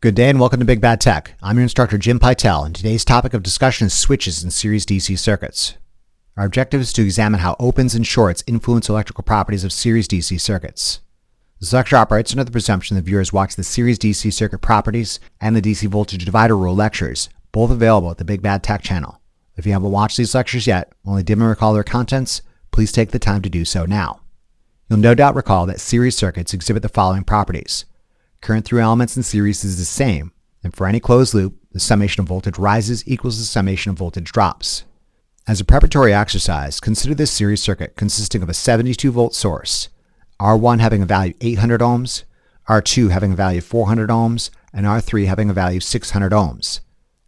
Good day and welcome to Big Bad Tech. I'm your instructor Jim Pytel, and today's topic of discussion is switches in series DC circuits. Our objective is to examine how opens and shorts influence electrical properties of series DC circuits. This lecture operates under the presumption that viewers watch the series DC circuit properties and the DC voltage divider rule lectures, both available at the Big Bad Tech channel. If you haven't watched these lectures yet, only dimly recall their contents, please take the time to do so now. You'll no doubt recall that series circuits exhibit the following properties. Current through elements in series is the same, and for any closed loop, the summation of voltage rises equals the summation of voltage drops. As a preparatory exercise, consider this series circuit consisting of a 72-volt source, R1 having a value of 800 ohms, R2 having a value of 400 ohms, and R3 having a value of 600 ohms.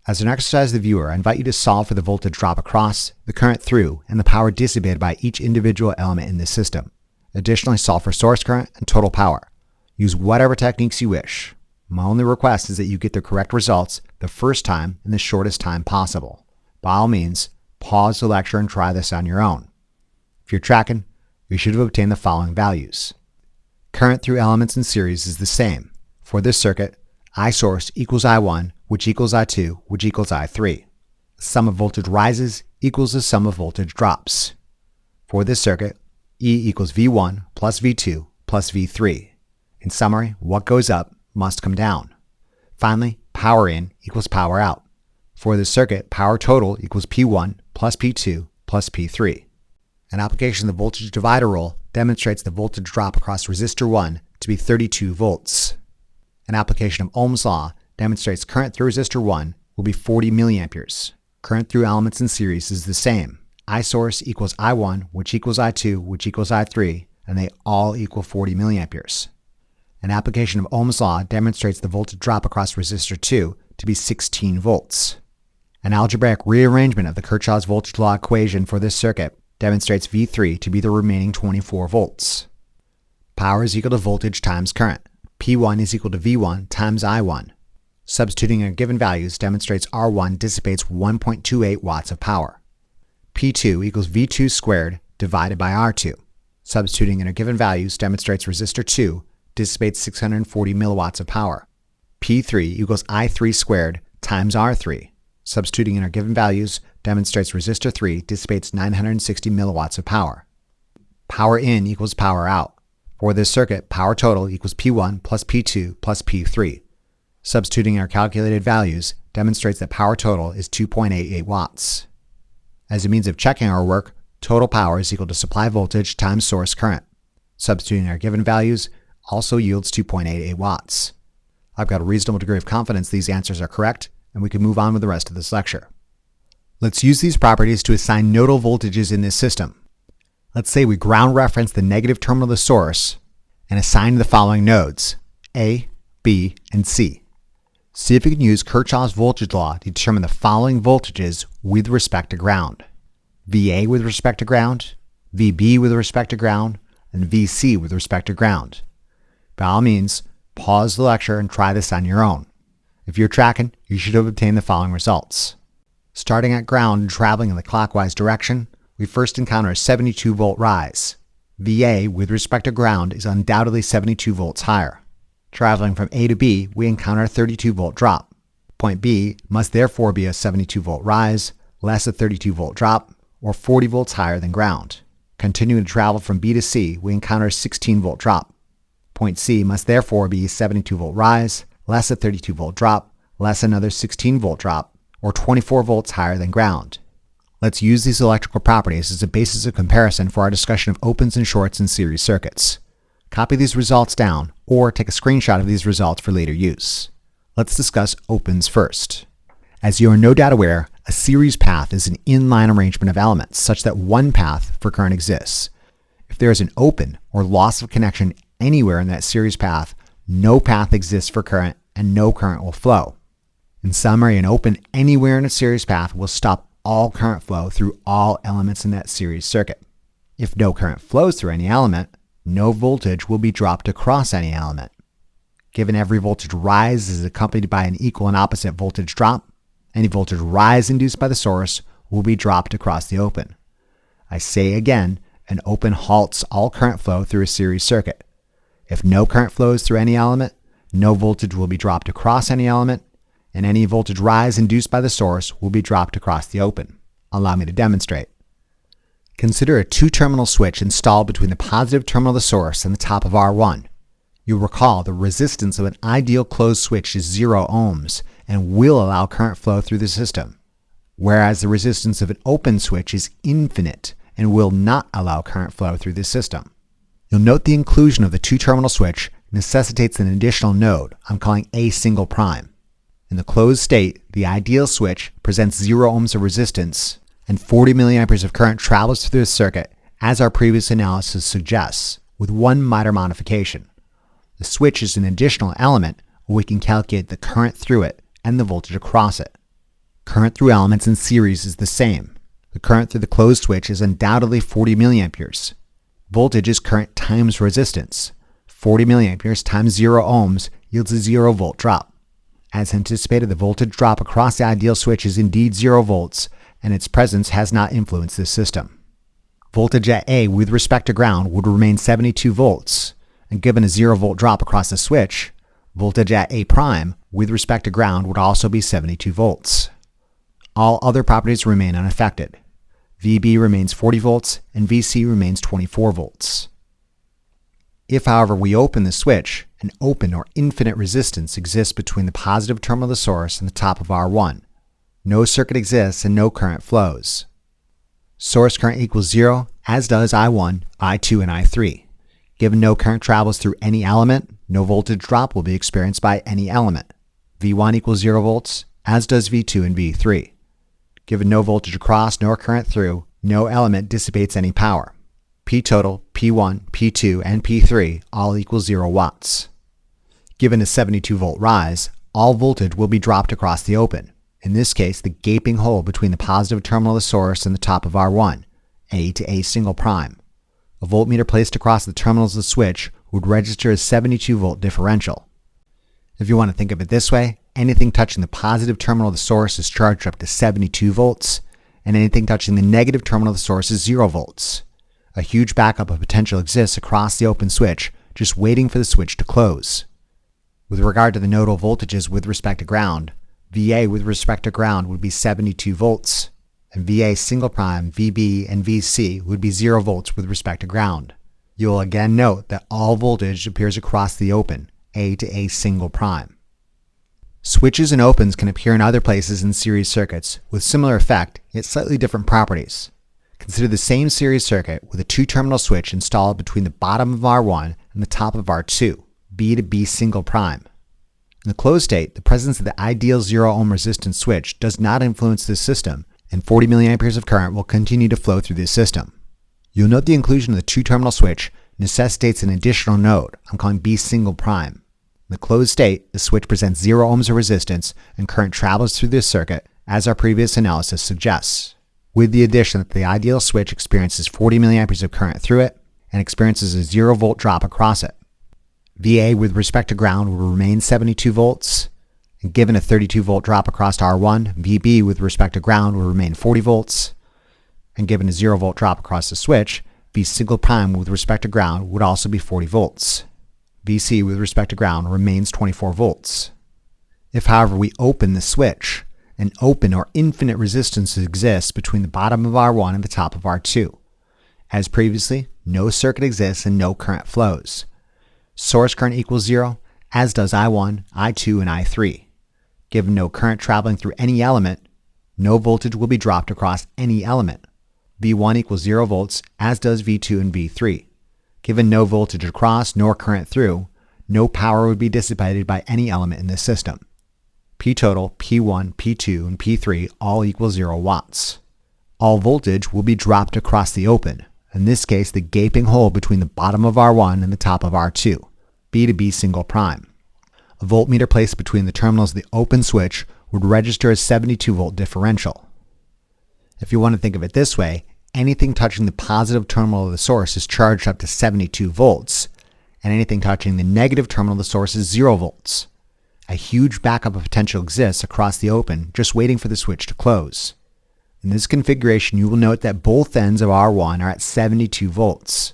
As an exercise to the viewer, I invite you to solve for the voltage drop across, the current through, and the power dissipated by each individual element in this system. Additionally, solve for source current and total power. Use whatever techniques you wish. My only request is that you get the correct results the first time in the shortest time possible. By all means, pause the lecture and try this on your own. If you're tracking, you should have obtained the following values. Current through elements in series is the same. For this circuit, I source equals I1, which equals I2, which equals I3. The sum of voltage rises equals the sum of voltage drops. For this circuit, E equals V1 plus V2 plus V3. In summary, what goes up must come down. Finally, power in equals power out. For this circuit, power total equals P1 plus P2 plus P3. An application of the voltage divider rule demonstrates the voltage drop across resistor 1 to be 32 volts. An application of Ohm's law demonstrates current through resistor 1 will be 40 milliamperes. Current through elements in series is the same. I source equals I1, which equals I2, which equals I3, and they all equal 40 milliamperes. An application of Ohm's law demonstrates the voltage drop across resistor 2 to be 16 volts. An algebraic rearrangement of the Kirchhoff's voltage law equation for this circuit demonstrates V3 to be the remaining 24 volts. Power is equal to voltage times current. P1 is equal to V1 times I1. Substituting in given values demonstrates R1 dissipates 1.28 watts of power. P2 equals V2 squared divided by R2. Substituting in our given values demonstrates resistor 2 dissipates 640 milliwatts of power. P3 equals I3 squared times R3. Substituting in our given values demonstrates resistor 3 dissipates 960 milliwatts of power. Power in equals power out. For this circuit, power total equals P1 plus P2 plus P3. Substituting in our calculated values demonstrates that power total is 2.88 watts. As a means of checking our work, total power is equal to supply voltage times source current. Substituting our given values also yields 2.88 watts. I've got a reasonable degree of confidence these answers are correct, and we can move on with the rest of this lecture. Let's use these properties to assign nodal voltages in this system. Let's say we ground reference the negative terminal of the source and assign the following nodes, A, B, and C. See if you can use Kirchhoff's voltage law to determine the following voltages with respect to ground. VA with respect to ground, VB with respect to ground, and VC with respect to ground. By all means, pause the lecture and try this on your own. If you're tracking, you should have obtained the following results. Starting at ground and traveling in the clockwise direction, we first encounter a 72-volt rise. VA with respect to ground is undoubtedly 72 volts higher. Traveling from A to B, we encounter a 32-volt drop. Point B must therefore be a 72-volt rise, less a 32-volt drop, or 40 volts higher than ground. Continuing to travel from B to C, we encounter a 16-volt drop. Point C must therefore be a 72-volt rise, less a 32-volt drop, less another 16-volt drop, or 24 volts higher than ground. Let's use these electrical properties as a basis of comparison for our discussion of opens and shorts in series circuits. Copy these results down, or take a screenshot of these results for later use. Let's discuss opens first. As you are no doubt aware, a series path is an inline arrangement of elements such that one path for current exists. If there is an open or loss of connection anywhere in that series path, no path exists for current and no current will flow. In summary, an open anywhere in a series path will stop all current flow through all elements in that series circuit. If no current flows through any element, no voltage will be dropped across any element. Given every voltage rise is accompanied by an equal and opposite voltage drop, any voltage rise induced by the source will be dropped across the open. I say again, an open halts all current flow through a series circuit. If no current flows through any element, no voltage will be dropped across any element, and any voltage rise induced by the source will be dropped across the open. Allow me to demonstrate. Consider a two-terminal switch installed between the positive terminal of the source and the top of R1. You'll recall the resistance of an ideal closed switch is 0 ohms and will allow current flow through the system, whereas the resistance of an open switch is infinite and will not allow current flow through the system. You'll note the inclusion of the two-terminal switch necessitates an additional node I'm calling A single prime. In the closed state, the ideal switch presents 0 ohms of resistance and 40 milliamperes of current travels through the circuit, as our previous analysis suggests, with one minor modification. The switch is an additional element where we can calculate the current through it and the voltage across it. Current through elements in series is the same. The current through the closed switch is undoubtedly 40 milliamperes. Voltage is current times resistance. 40 milliamperes times 0 ohms yields a 0 volt drop. As anticipated, the voltage drop across the ideal switch is indeed 0 volts, and its presence has not influenced this system. Voltage at A with respect to ground would remain 72 volts, and given a 0 volt drop across the switch, voltage at A prime with respect to ground would also be 72 volts. All other properties remain unaffected. VB remains 40 volts and VC remains 24 volts. If, however, we open the switch, an open or infinite resistance exists between the positive terminal of the source and the top of R1. No circuit exists and no current flows. Source current equals 0, as does I1, I2, and I3. Given no current travels through any element, no voltage drop will be experienced by any element. V1 equals 0 volts, as does V2 and V3. Given no voltage across nor current through, no element dissipates any power. P total, P1, P2, and P3 all equal 0 watts. Given a 72 volt rise, all voltage will be dropped across the open. In this case, the gaping hole between the positive terminal of the source and the top of R1, A to A single prime. A voltmeter placed across the terminals of the switch would register a 72 volt differential. If you want to think of it this way, anything touching the positive terminal of the source is charged up to 72 volts, and anything touching the negative terminal of the source is 0 volts. A huge backup of potential exists across the open switch, just waiting for the switch to close. With regard to the nodal voltages with respect to ground, VA with respect to ground would be 72 volts, and VA single prime, VB, and VC would be 0 volts with respect to ground. You will again note that all voltage appears across the open, A to A single prime. Switches and opens can appear in other places in series circuits with similar effect, yet slightly different properties. Consider the same series circuit with a two-terminal switch installed between the bottom of R1 and the top of R2, B to B single prime. In the closed state, the presence of the ideal 0 ohm resistance switch does not influence this system, and 40 milliamperes of current will continue to flow through this system. You'll note the inclusion of the two-terminal switch necessitates an additional node I'm calling B single prime. In the closed state, the switch presents 0 ohms of resistance and current travels through this circuit, as our previous analysis suggests, with the addition that the ideal switch experiences 40 milliamperes of current through it and experiences a 0 volt drop across it. VA with respect to ground will remain 72 volts, and given a 32 volt drop across R1, VB with respect to ground will remain 40 volts, and given a 0 volt drop across the switch, V single prime with respect to ground would also be 40 volts. VC with respect to ground remains 24 volts. If, however, we open the switch, an open or infinite resistance exists between the bottom of R1 and the top of R2. As previously, no circuit exists and no current flows. Source current equals 0, as does I1, I2, and I3. Given no current traveling through any element, no voltage will be dropped across any element. V1 equals 0 volts, as does V2 and V3. Given no voltage across nor current through, no power would be dissipated by any element in this system. P total, P1, P2, and P3 all equal 0 watts. All voltage will be dropped across the open, in this case the gaping hole between the bottom of R1 and the top of R2, B to B single prime. A voltmeter placed between the terminals of the open switch would register a 72 volt differential. If you want to think of it this way, anything touching the positive terminal of the source is charged up to 72 volts, and anything touching the negative terminal of the source is 0 volts. A huge backup of potential exists across the open, just waiting for the switch to close. In this configuration, you will note that both ends of R1 are at 72 volts.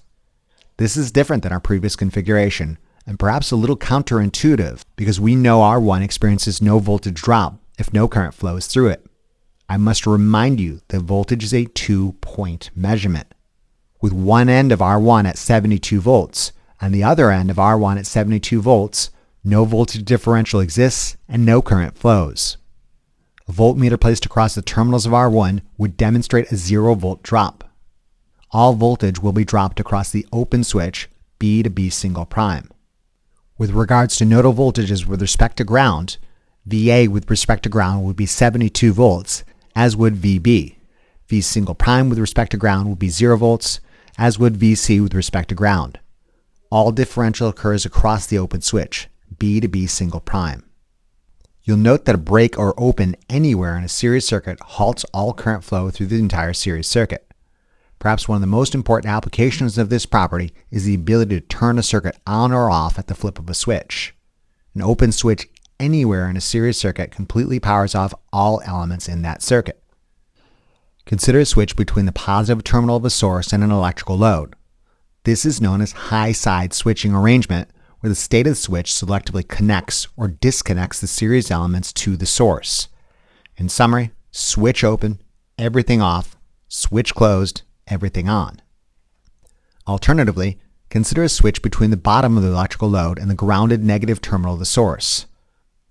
This is different than our previous configuration, and perhaps a little counterintuitive because we know R1 experiences no voltage drop if no current flows through it. I must remind you that voltage is a 2-point measurement, with one end of R1 at 72 volts and the other end of R1 at 72 volts, no voltage differential exists and no current flows. A voltmeter placed across the terminals of R1 would demonstrate a 0-volt drop. All voltage will be dropped across the open switch B to B single prime. With regards to nodal voltages with respect to ground, VA with respect to ground would be 72 volts, as would VB. V single prime with respect to ground would be 0 volts, as would VC with respect to ground. All differential occurs across the open switch, B to B single prime. You'll note that a break or open anywhere in a series circuit halts all current flow through the entire series circuit. Perhaps one of the most important applications of this property is the ability to turn a circuit on or off at the flip of a switch. An open switch anywhere in a series circuit completely powers off all elements in that circuit. Consider a switch between the positive terminal of a source and an electrical load. This is known as high-side switching arrangement, where the state of the switch selectively connects or disconnects the series elements to the source. In summary, switch open, everything off, switch closed, everything on. Alternatively, consider a switch between the bottom of the electrical load and the grounded negative terminal of the source.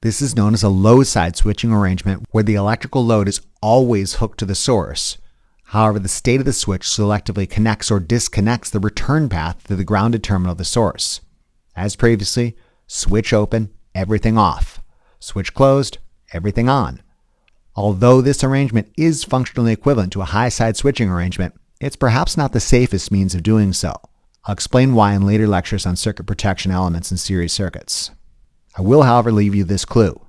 This is known as a low-side switching arrangement where the electrical load is always hooked to the source. However, the state of the switch selectively connects or disconnects the return path to the grounded terminal of the source. As previously, switch open, everything off. Switch closed, everything on. Although this arrangement is functionally equivalent to a high-side switching arrangement, it's perhaps not the safest means of doing so. I'll explain why in later lectures on circuit protection elements in series circuits. I will, however, leave you this clue.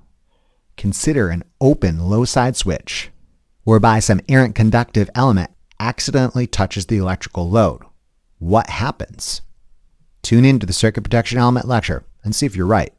Consider an open low-side switch, whereby some errant conductive element accidentally touches the electrical load. What happens? Tune in to the circuit protection element lecture and see if you're right.